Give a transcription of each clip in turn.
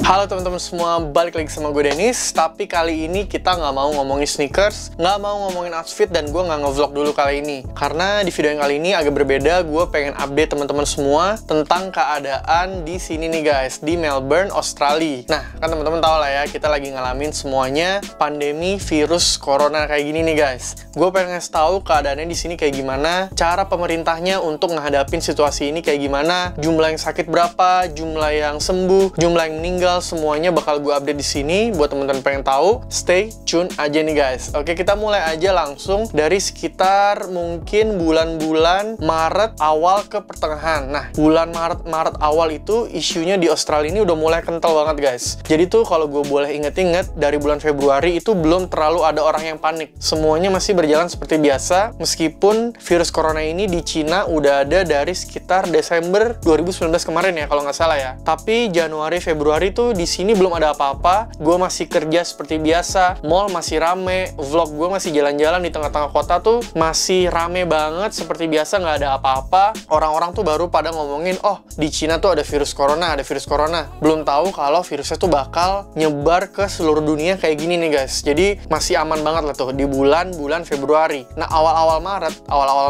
Halo teman-teman semua, balik lagi sama gue Dennis. Tapi kali ini kita nggak mau ngomongin sneakers, nggak mau ngomongin outfit, dan gue nggak nge-vlog dulu kali ini. Karena di video yang kali ini agak berbeda, gue pengen update teman-teman semua tentang keadaan di sini nih guys, di Melbourne, Australia. Nah, kan teman-teman tau lah ya, kita lagi ngalamin semuanya pandemi virus corona kayak gini nih guys. Gue pengen ngasih tahu keadaannya di sini kayak gimana, cara pemerintahnya untuk ngehadapin situasi ini kayak gimana, jumlah yang sakit berapa, jumlah yang sembuh, jumlah yang meninggal, semuanya bakal gue update di sini. Buat teman-teman pengen tahu, stay tune aja nih guys. Oke, kita mulai aja langsung dari sekitar mungkin bulan-bulan Maret awal ke pertengahan. Nah, bulan Maret awal itu isunya di Australia ini udah mulai kental banget guys. Jadi tuh kalau gue boleh inget-inget, dari bulan Februari itu belum terlalu ada orang yang panik. Semuanya masih berjalan seperti biasa, meskipun virus corona ini di Cina udah ada dari sekitar Desember 2019 kemarin ya kalau nggak salah ya. Tapi Januari, Februari tuh di sini belum ada apa-apa. Gue masih kerja seperti biasa, mall masih rame, vlog gue masih jalan-jalan di tengah-tengah kota tuh masih rame banget seperti biasa, nggak ada apa-apa. Orang-orang tuh baru pada ngomongin, oh di Cina tuh ada virus corona, ada virus corona. Belum tahu kalau virusnya tuh bakal nyebar ke seluruh dunia kayak gini nih guys. Jadi masih aman banget lah tuh di bulan-bulan Februari. Nah, awal-awal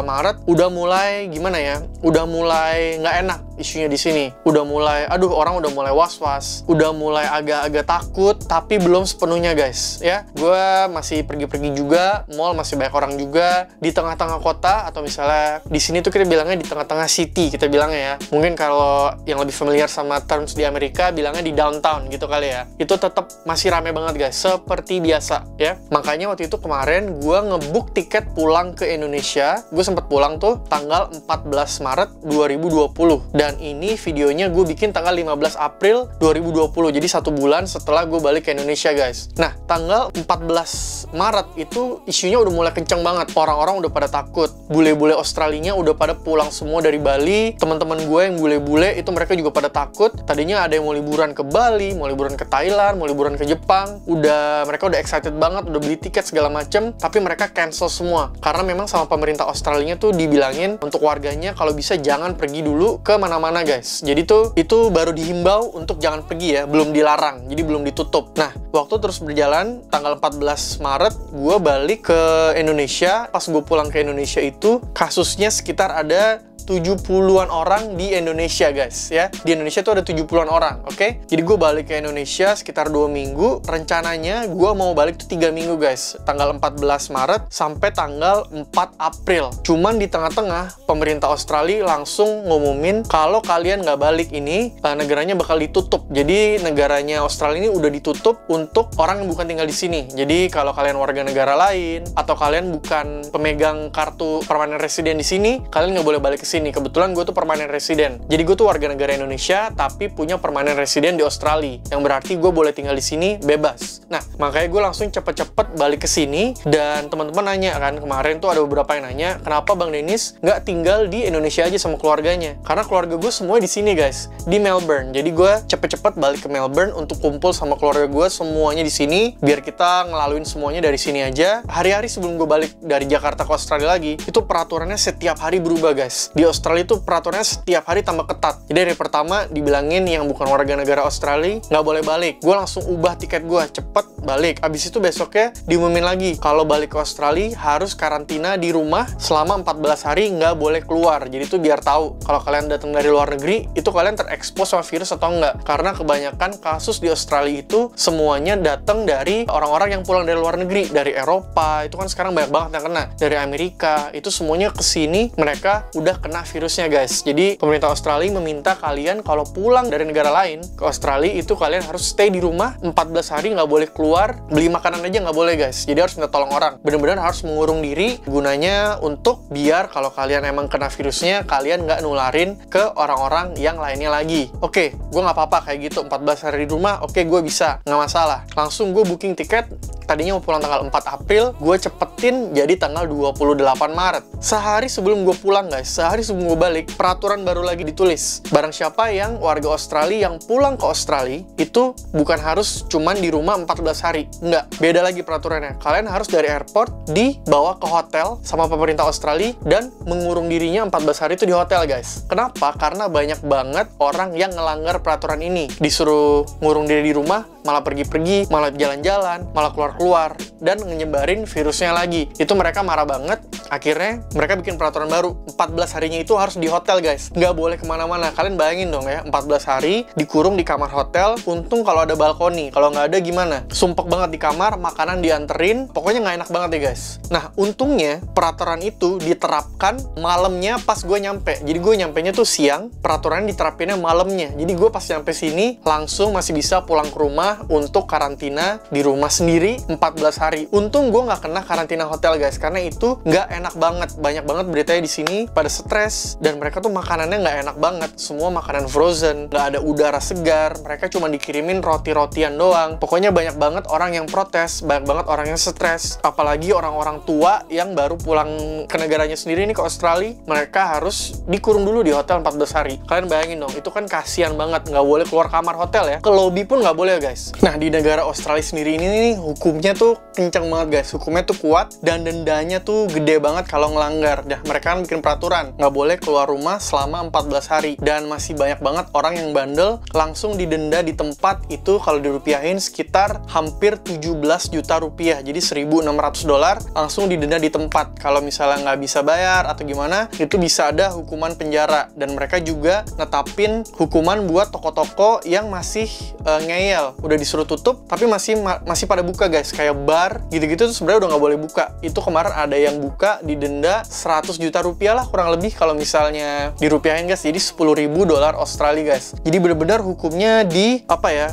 Maret udah mulai gimana ya? Udah mulai nggak enak isunya di sini. Udah mulai, orang udah mulai was-was, udah mulai agak-agak takut, tapi belum sepenuhnya guys ya. Gue masih pergi-pergi juga, mall masih banyak orang juga di tengah-tengah kota, atau misalnya di sini tuh kita bilangnya di tengah-tengah city, kita bilangnya ya. Mungkin kalau yang lebih familiar sama terms di Amerika bilangnya di downtown gitu kali ya. Itu tetap masih rame banget guys, seperti biasa ya. Makanya waktu itu kemarin gue nge-book tiket pulang ke Indonesia. Gue sempat pulang tuh tanggal 14 Maret 2020. Dan ini videonya gue bikin tanggal 15 April 2020. Jadi 1 bulan setelah gue balik ke Indonesia guys. Nah, tanggal 14 Maret itu isunya udah mulai kenceng banget. Orang-orang udah pada takut. Bule-bule Australinya udah pada pulang semua dari Bali. Teman-teman gue yang bule-bule itu mereka juga pada takut. Tadinya ada yang mau liburan ke Bali, mau liburan ke Thailand, mau liburan ke Jepang. Mereka udah excited banget, udah beli tiket segala macem. Tapi mereka cancel semua. Karena memang sama pemerintah Australinya tuh dibilangin untuk warganya kalau bisa jangan pergi dulu ke mana-mana guys. Jadi tuh itu baru dihimbau untuk jangan pergi ya, belum dilarang, jadi belum ditutup. Nah, waktu terus berjalan, tanggal 14 Maret gue balik ke Indonesia. Pas gue pulang ke Indonesia itu kasusnya sekitar ada 70-an orang di Indonesia guys ya. Di Indonesia tuh ada 70-an orang, oke? Jadi gue balik ke Indonesia sekitar 2 minggu. Rencananya gue mau balik tuh 3 minggu guys, tanggal 14 Maret sampai tanggal 4 April. Cuman di tengah-tengah pemerintah Australia langsung ngumumin kalau kalian nggak balik ini, negaranya bakal ditutup. Jadi negaranya Australia ini udah ditutup untuk orang yang bukan tinggal di sini. Jadi kalau kalian warga negara lain atau kalian bukan pemegang kartu permanent resident di sini, kalian nggak boleh balik ke sini. Kebetulan gue tuh permanent resident. Jadi gue tuh warga negara Indonesia tapi punya permanent resident di Australia. Yang berarti gue boleh tinggal di sini bebas. Nah, makanya gue langsung cepet-cepet balik ke sini. Dan teman-teman nanya kan, kemarin tuh ada beberapa yang nanya, kenapa Bang Dennis nggak tinggal di Indonesia aja sama keluarganya? Karena keluarga gue semua di sini guys, di Melbourne. Jadi gue cepet-cepet balik ke Melbourne untuk kumpul sama keluarga gue semuanya di sini. Biar kita ngelaluin semuanya dari sini aja. Hari-hari sebelum gue balik dari Jakarta ke Australia lagi, itu peraturannya setiap hari berubah guys. Di Australia itu peraturannya setiap hari tambah ketat. Jadi hari pertama dibilangin yang bukan warga negara Australia nggak boleh balik. Gue langsung ubah tiket gue, cepet balik. Abis itu besoknya diumumin lagi kalau balik ke Australia harus karantina di rumah selama 14 hari, nggak boleh keluar. Jadi itu biar tahu kalau kalian datang dari luar negeri itu kalian terekspos sama virus atau enggak. Karena kebanyakan kasus di Australia itu semuanya datang dari orang-orang yang pulang dari luar negeri, dari Eropa. Itu kan sekarang banyak banget yang kena. Dari Amerika itu semuanya kesini mereka udah kena virusnya guys. Jadi pemerintah Australia meminta kalian kalau pulang dari negara lain ke Australia itu kalian harus stay di rumah 14 hari, nggak boleh keluar, beli makanan aja nggak boleh guys. Jadi harus minta tolong orang, bener-bener harus mengurung diri, gunanya untuk biar kalau kalian emang kena virusnya kalian nggak nularin ke orang-orang yang lainnya lagi. Oke, gue nggak apa-apa kayak gitu, 14 hari di rumah, oke gue bisa, nggak masalah. Langsung gue booking tiket tadinya mau pulang tanggal 4 April, gue cepetin jadi tanggal 28 Maret. Sehari sebelum gue pulang guys, sehari sebelum gue balik, peraturan baru lagi ditulis. Barang siapa yang warga Australia yang pulang ke Australia, itu bukan harus cuman di rumah 14 hari. Enggak, beda lagi peraturannya. Kalian harus dari airport dibawa ke hotel sama pemerintah Australia dan mengurung dirinya 14 hari itu di hotel guys. Kenapa? Karena banyak banget orang yang ngelanggar peraturan ini. Disuruh ngurung diri di rumah, malah pergi-pergi, malah jalan-jalan, malah keluar-keluar, dan nyebarin virusnya lagi. Itu mereka marah banget. Akhirnya mereka bikin peraturan baru. 14 harinya itu harus di hotel guys. Nggak boleh kemana-mana. Kalian bayangin dong ya, 14 hari dikurung di kamar hotel. Untung kalau ada balkoni. Kalau nggak ada gimana? Sumpek banget di kamar, makanan dianterin. Pokoknya nggak enak banget ya guys. Nah, untungnya peraturan itu diterapkan malamnya pas gue nyampe. Jadi gue nyampenya tuh siang, peraturannya diterapinnya malamnya. Jadi gue pas nyampe sini langsung masih bisa pulang ke rumah untuk karantina di rumah sendiri 14 hari. Untung gue nggak kena karantina hotel guys, karena itu nggak enak banget. Banyak banget beritanya di sini pada stres, dan mereka tuh makanannya nggak enak banget. Semua makanan frozen, nggak ada udara segar. Mereka cuma dikirimin roti-rotian doang. Pokoknya banyak banget orang yang protes, banyak banget orang yang stres. Apalagi orang-orang tua yang baru pulang ke negaranya sendiri nih, ke Australia. Mereka harus dikurung dulu di hotel 14 hari. Kalian bayangin dong, itu kan kasihan banget. Nggak boleh keluar kamar hotel ya. Ke lobby pun nggak boleh guys. Nah, di negara Australia sendiri ini nih, hukumnya tuh kenceng banget guys. Hukumnya tuh kuat, dan dendanya tuh gede banget kalau ngelanggar. Dah, mereka kan bikin peraturan, nggak boleh keluar rumah selama 14 hari. Dan masih banyak banget orang yang bandel, langsung didenda di tempat. Itu kalau dirupiahin sekitar hampir 17 juta rupiah. Jadi $1.600 langsung didenda di tempat. Kalau misalnya nggak bisa bayar atau gimana, itu bisa ada hukuman penjara. Dan mereka juga netapin hukuman buat toko-toko yang masih ngeyel. Udah disuruh tutup, tapi masih pada buka guys. Kayak bar, gitu-gitu tuh sebenarnya udah nggak boleh buka. Itu kemarin ada yang buka didenda 100 juta rupiah lah kurang lebih kalau misalnya dirupiahin guys. Jadi $10.000 Australia guys. Jadi bener-bener hukumnya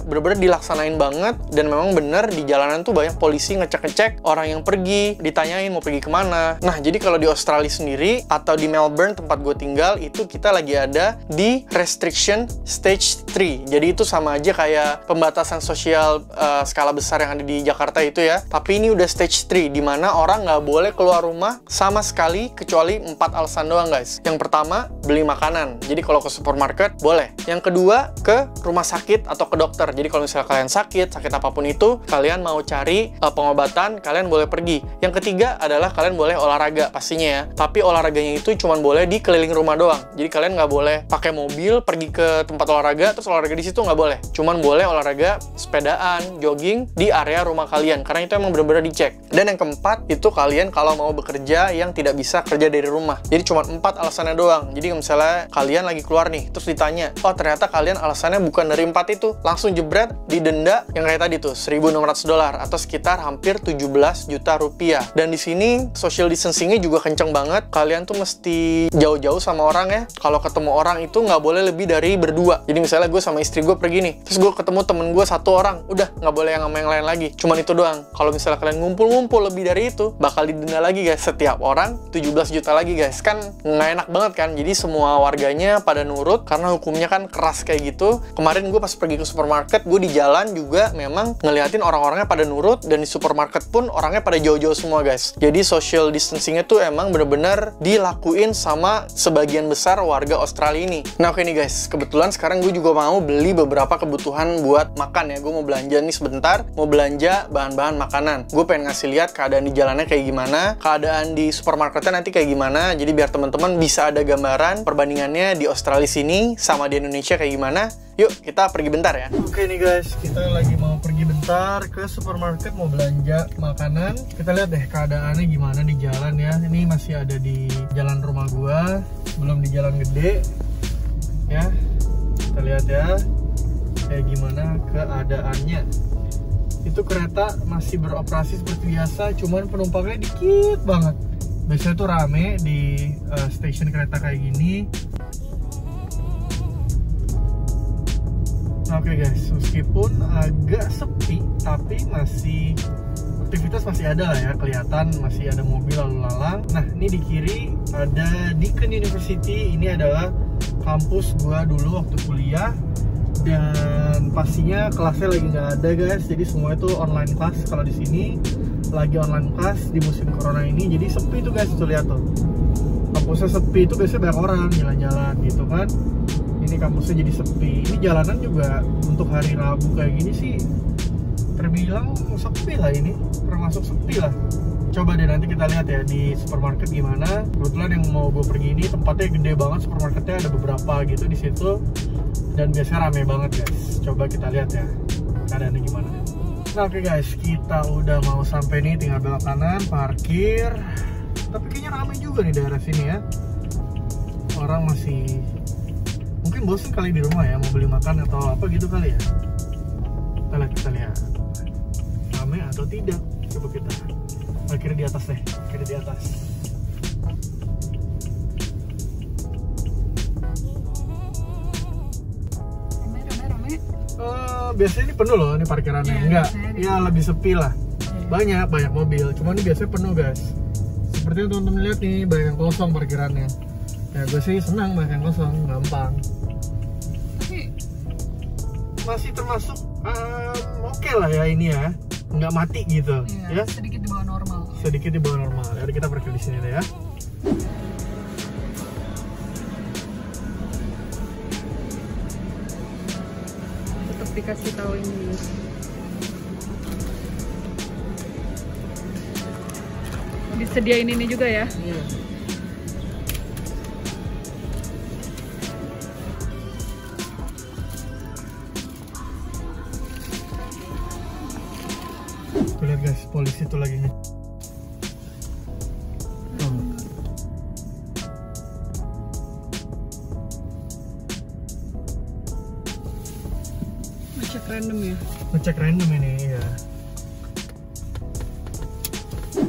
bener-bener dilaksanain banget. Dan memang bener di jalanan tuh banyak polisi ngecek-ngecek orang yang pergi, ditanyain mau pergi kemana. Nah, jadi kalau di Australia sendiri atau di Melbourne tempat gue tinggal, itu kita lagi ada di restriction stage 3. Jadi itu sama aja kayak pembatasan sosial skala besar yang ada di Jakarta itu ya. Tapi ini udah stage 3, dimana orang nggak boleh keluar rumah sama sekali kecuali 4 alasan doang guys. Yang pertama, beli makanan. Jadi kalau ke supermarket boleh. Yang kedua, ke rumah sakit atau ke dokter. Jadi kalau misalnya kalian sakit apapun itu, kalian mau cari pengobatan, kalian boleh pergi. Yang ketiga adalah kalian boleh olahraga pastinya ya. Tapi olahraganya itu cuma boleh di keliling rumah doang. Jadi kalian nggak boleh pakai mobil pergi ke tempat olahraga terus olahraga di situ, nggak boleh. Cuman boleh olahraga sepedaan, jogging di area rumah kalian, karena itu emang bener-bener dicek. Dan yang keempat, itu kalian kalau mau bekerja yang tidak bisa kerja dari rumah. Jadi cuma 4 alasannya doang. Jadi misalnya kalian lagi keluar nih, terus ditanya, oh ternyata kalian alasannya bukan dari 4 itu, langsung jebret, didenda yang kayak tadi tuh, $1.600 atau sekitar hampir 17 juta rupiah. Dan di sini social distancingnya juga kenceng banget. Kalian tuh mesti jauh-jauh sama orang ya. Kalau ketemu orang itu nggak boleh lebih dari berdua. Jadi misalnya gue sama istri gue pergi nih, terus gue ketemu temen gue 1 orang, udah nggak boleh yang sama yang lain lagi. Cuman itu doang. Kalau misalnya kalian ngumpul-ngumpul lebih dari itu, bakal didenda lagi guys. Setiap orang 17 juta lagi guys. Kan nggak enak banget kan. Jadi semua warganya pada nurut karena hukumnya kan keras kayak gitu. Kemarin gue pas pergi ke supermarket, gue di jalan juga memang ngeliatin orang-orangnya pada nurut, dan di supermarket pun orangnya pada jauh-jauh semua guys. Jadi social distancingnya tuh emang bener-bener dilakuin sama sebagian besar warga Australia ini. Nah oke nih guys, kebetulan sekarang gue juga mau beli beberapa kebutuhan buat makan ya. Gue mau belanja nih sebentar, mau belanja bahan-bahan makanan. Gue pengen ngasih lihat keadaan di jalannya kayak gimana, keadaan di supermarketnya nanti kayak gimana. Jadi biar teman-teman bisa ada gambaran perbandingannya di Australia sini sama di Indonesia kayak gimana. Yuk, kita pergi bentar ya. Oke nih guys, kita lagi mau pergi bentar ke supermarket mau belanja makanan. Kita lihat deh keadaannya gimana di jalan ya. Ini masih ada di jalan rumah gua, belum di jalan gede. Ya, kita lihat ya kayak gimana keadaannya. Itu kereta masih beroperasi seperti biasa, cuman penumpangnya dikit banget. Biasanya tuh rame di stasiun kereta kayak gini. Oke guys, meskipun agak sepi, tapi masih aktivitas masih ada lah ya, kelihatan masih ada mobil lalu lalang. Nah, ini di kiri ada Deakin University. Ini adalah kampus gua dulu waktu kuliah. Dan pastinya kelasnya lagi nggak ada guys, jadi semua itu online class. Kalau di sini lagi online class di musim corona ini, jadi sepi tuh guys. Tuh lihat tuh, kampusnya sepi. Itu biasanya banyak orang jalan-jalan gitu kan. Ini kampusnya jadi sepi. Ini jalanan juga untuk hari Rabu kayak gini sih terbilang sepi lah, ini termasuk sepi lah. Coba deh nanti kita lihat ya di supermarket gimana. Kebetulan yang mau gue pergi ini tempatnya gede banget, supermarketnya ada beberapa gitu di situ, dan biasanya rame banget guys. Coba kita lihat ya keadaannya gimana. Nah oke guys, kita udah mau sampai nih, tinggal belok kanan, parkir. Tapi kayaknya rame juga nih daerah sini ya. Orang masih mungkin bosen kali di rumah ya, mau beli makan atau apa gitu kali ya. Kita lihat rame atau tidak. Coba kita parkir di atas deh, parkir di atas. Rame. Biasanya ini penuh loh, ini parkirannya. Enggak, ya lebih sepi lah. Banyak mobil, cuma ini biasanya penuh guys. Seperti teman-teman lihat nih, banyak yang kosong parkirannya. Ya gue sih senang banyak yang kosong, gampang. Tapi masih termasuk oke lah ya ini ya, nggak mati gitu. iya, Ya sedikit di bawah normal. sedikit di bawah normal. Jadi kita parkir di sini deh ya. Tetap dikasih tahu ini. Disediain ini juga ya. Iya. Tuh lihat guys, polisi tuh lagi nih. Ngecek random ya. Ngecek random ini ya.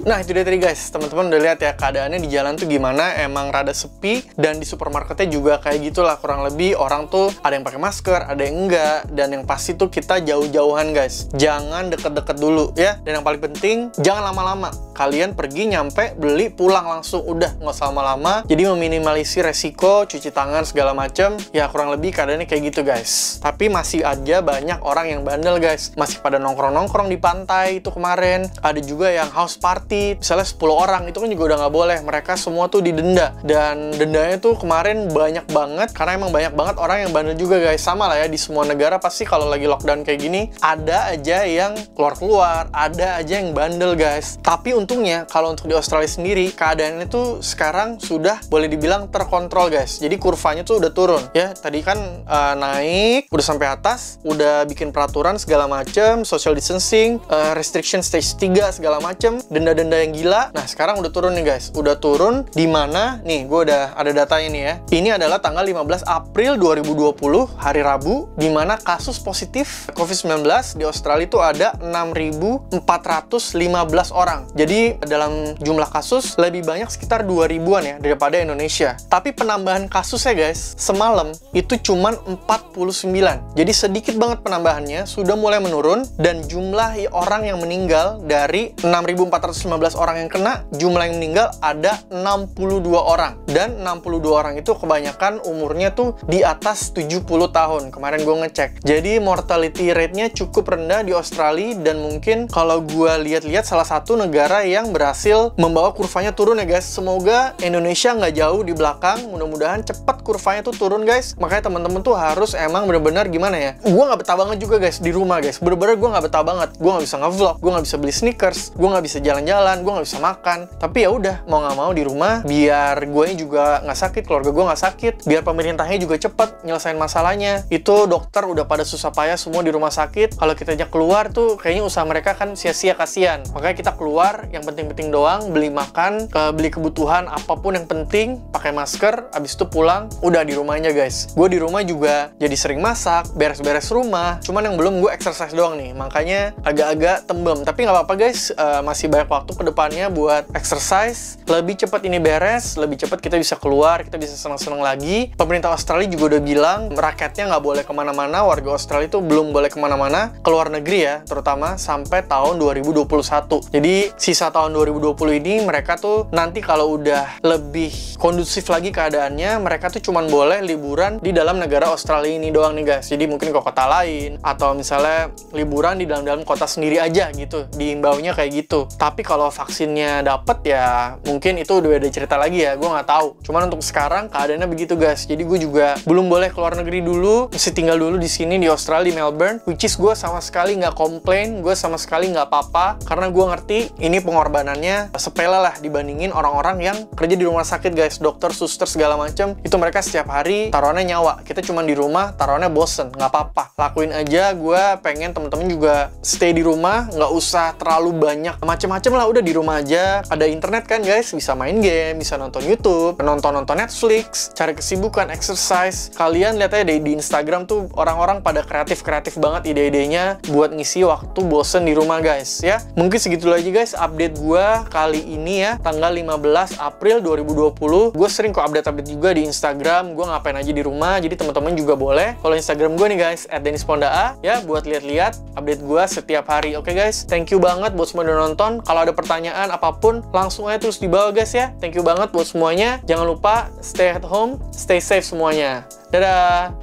Nah itu dia tadi guys, teman-teman udah lihat ya keadaannya di jalan tuh gimana, emang rada sepi, dan di supermarketnya juga kayak gitulah kurang lebih. Orang tuh ada yang pakai masker, ada yang enggak, dan yang pasti tuh kita jauh-jauhan guys, jangan deket-deket dulu ya. Dan yang paling penting jangan lama-lama, kalian pergi nyampe beli pulang langsung, udah nggak usah lama-lama. Jadi meminimalisir resiko cuci tangan segala macem ya, kurang lebih keadaannya kayak gitu guys. Tapi masih aja banyak orang yang bandel guys, masih pada nongkrong-nongkrong di pantai itu kemarin. Ada juga yang house party, misalnya 10 orang, itu kan juga udah nggak boleh. Mereka semua tuh didenda, dan dendanya tuh kemarin banyak banget karena emang banyak banget orang yang bandel juga guys. Sama lah ya, di semua negara pasti kalau lagi lockdown kayak gini ada aja yang keluar-keluar, ada aja yang bandel guys. Tapi untungnya kalau untuk di Australia sendiri keadaannya tuh sekarang sudah boleh dibilang terkontrol guys. Jadi kurvanya tuh udah turun ya. Tadi kan naik udah sampai atas, udah bikin peraturan segala macem, social distancing, restriction stage 3 segala macem, denda-denda yang gila. Nah sekarang udah turun nih guys, udah turun. Di mana nih, gue udah ada datanya nih ya. Ini adalah tanggal 15 April 2020 hari Rabu, di mana kasus positif COVID-19 di Australia itu ada 6.415 orang. Jadi dalam jumlah kasus lebih banyak sekitar 2.000-an ya daripada Indonesia. Tapi penambahan kasusnya guys semalam itu cuman 49. Jadi sedikit banget penambahannya, sudah mulai menurun, dan jumlah orang yang meninggal dari 6.415 orang yang kena, jumlah yang meninggal ada 62 orang. Dan 62 orang itu kebanyakan umurnya tuh di atas 70 tahun. Kemarin gue ngecek. Jadi mortality rate-nya cukup rendah di Australia, dan mungkin kalau gue lihat-lihat salah satu negara yang berhasil membawa kurvanya turun ya guys. Semoga Indonesia nggak jauh di belakang. Mudah-mudahan cepat kurvanya tuh turun guys. Makanya teman-teman tuh harus emang bener-bener gimana ya. Gue nggak betah banget juga guys di rumah guys. Bener-bener gue nggak betah banget. Gue nggak bisa nge-vlog, gue nggak bisa beli sneakers, gue nggak bisa jalan-jalan, gue nggak bisa makan. Tapi ya udah, mau nggak mau di rumah, biar gue juga nggak sakit, keluarga gue nggak sakit, biar pemerintahnya juga cepet nyelesain masalahnya. Itu dokter udah pada susah payah semua di rumah sakit. Kalau kita aja keluar tuh kayaknya usaha mereka kan sia-sia, kasihan. Makanya kita keluar yang penting-penting doang, beli makan, beli kebutuhan apapun yang penting, pakai masker, abis itu pulang, udah di rumahnya guys. Gue di rumah juga jadi sering masak, beres-beres rumah. Cuman yang belum gue exercise doang nih, makanya agak-agak tembem. Tapi nggak apa-apa guys, masih banyak waktu waktu ke depannya buat exercise. Lebih cepat ini beres, lebih cepat kita bisa keluar, kita bisa senang-senang lagi. Pemerintah Australia juga udah bilang rakyatnya nggak boleh kemana-mana, warga Australia itu belum boleh kemana-mana, ke luar negeri ya, terutama sampai tahun 2021. Jadi sisa tahun 2020 ini mereka tuh nanti kalau udah lebih kondusif lagi keadaannya, mereka tuh cuman boleh liburan di dalam negara Australia ini doang nih guys. Jadi mungkin ke kota lain, atau misalnya liburan di dalam kota sendiri aja gitu, diimbaunya kayak gitu. Tapi kalau vaksinnya dapet ya mungkin itu udah beda cerita lagi ya, gue nggak tahu. Cuman untuk sekarang keadaannya begitu guys. Jadi gue juga belum boleh keluar negeri dulu, mesti tinggal dulu di sini di Australia, di Melbourne. Which is gue sama sekali nggak komplain, gue sama sekali nggak apa-apa, karena gue ngerti ini pengorbanannya sepele lah dibandingin orang-orang yang kerja di rumah sakit guys, dokter, suster segala macam. Itu mereka setiap hari taruhannya nyawa. Kita cuma di rumah taruhannya bosen, nggak apa-apa, lakuin aja. Gue pengen temen-temen juga stay di rumah, nggak usah terlalu banyak macem-macem lah, udah di rumah aja. Ada internet kan guys, bisa main game, bisa nonton YouTube, nonton Netflix, cari kesibukan, exercise. Kalian lihat aja di Instagram tuh orang-orang pada kreatif banget ide-idenya buat ngisi waktu bosen di rumah guys ya. Mungkin segitu aja guys update gue kali ini ya, tanggal 15 April 2020. Gue sering kok update juga di Instagram, gue ngapain aja di rumah, jadi teman-teman juga boleh kalau Instagram gue nih guys @denispondaa ya, buat lihat-lihat update gue setiap hari. Oke guys, thank you banget buat semua udah nonton. Kalau ada pertanyaan apapun langsung aja terus di bawah guys ya. Thank you banget buat semuanya. Jangan lupa stay at home, stay safe semuanya. Dadah.